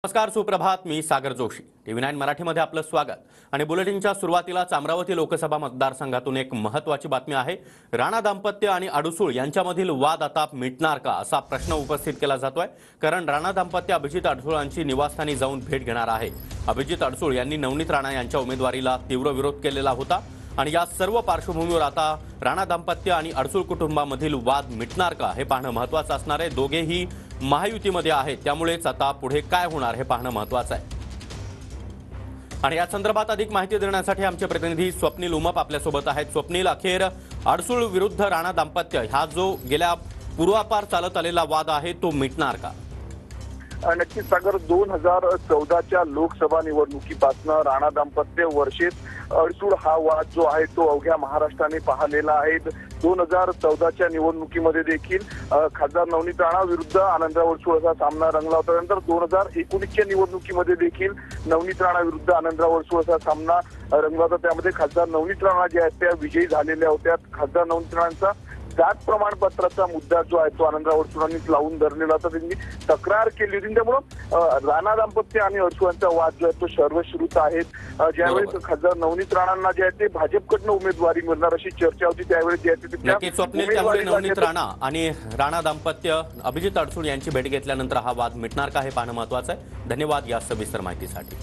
नमस्कार, सुप्रभात. मी सागर जोशी. TV9 मराठीमध्ये आपलं स्वागत. आणि बुलेटिनच्या सुरुवातीलाच अमरावती लोकसभा मतदारसंघातून एक महत्त्वाची बातमी आहे. राणा दाम्पत्य आणि अडसूळ यांच्यामधील वाद आता मिटणार का असा प्रश्न उपस्थित केला जातोय. कारण राणा दाम्पत्य अभिजित अडसूळांची निवासस्थानी जाऊन भेट घेणार आहे. अभिजित अडसूळ यांनी नवनीत राणा यांच्या उमेदवारीला तीव्र विरोध केलेला होता आणि या सर्व पार्श्वभूमीवर आता राणा दाम्पत्य आणि अडसूळ कुटुंबामधील वाद मिटणार का हे पाहणं महत्त्वाचं असणार आहे. दोघेही महायुतीमध्ये आहेत, त्यामुळेच आता पुढे काय होणार हे पाहणं महत्त्वाचं आहे. आणि या संदर्भात अधिक माहिती देण्यासाठी आमचे प्रतिनिधी स्वप्नील उमप आपल्यासोबत आहेत. स्वप्नील, अखेर अडसूळ विरुद्ध राणा दाम्पत्य हा जो गेल्या पूर्वापार चालत आलेला वाद आहे तो मिटणार का? नक्कीच सागर, 2014च्या लोकसभा निवडणुकीपासून राणा दाम्पत्य वर्षेस अडसूळ हा वाद जो आहे तो अवघ्या महाराष्ट्राने पाहिलेला आहे. 2014च्या निवडणुकीमध्ये देखील खासदार नवनीत राणा विरुद्ध आनंदराव अडसूळ असा सामना रंगला होता. त्यानंतर 2019च्या निवडणुकीमध्ये देखील नवनीत राणा विरुद्ध आनंदराव अडसूळ असा सामना रंगला होता. त्यामध्ये खासदार नवनीत राणा ज्या आहेत त्या विजयी झालेल्या होत्या. खासदार नवनीत राणांचा जात प्रमाणपत्राचा मुद्दा जो आहे तो आनंदराव अडसूळांनीच लावून धरलेला होता. त्यांनी तक्रार केली होती. त्यामुळं राणा दाम्पत्य आणि अडसूळांचा वाद जो आहे तो सर्वश्रुत आहे. ज्यावेळेस खासदार नवनीत राणांना जे आहे ते भाजपकडनं उमेदवारी मिळणार अशी चर्चा होती, त्यावेळेस जे आहे स्वप्नील, त्यामुळे नवनीत राणा आणि राणा दाम्पत्य अभिजित अडसूळ यांची भेट घेतल्यानंतर हा वाद मिटणार का हे पाहणं महत्त्वाचं आहे. धन्यवाद या सविस्तर माहितीसाठी.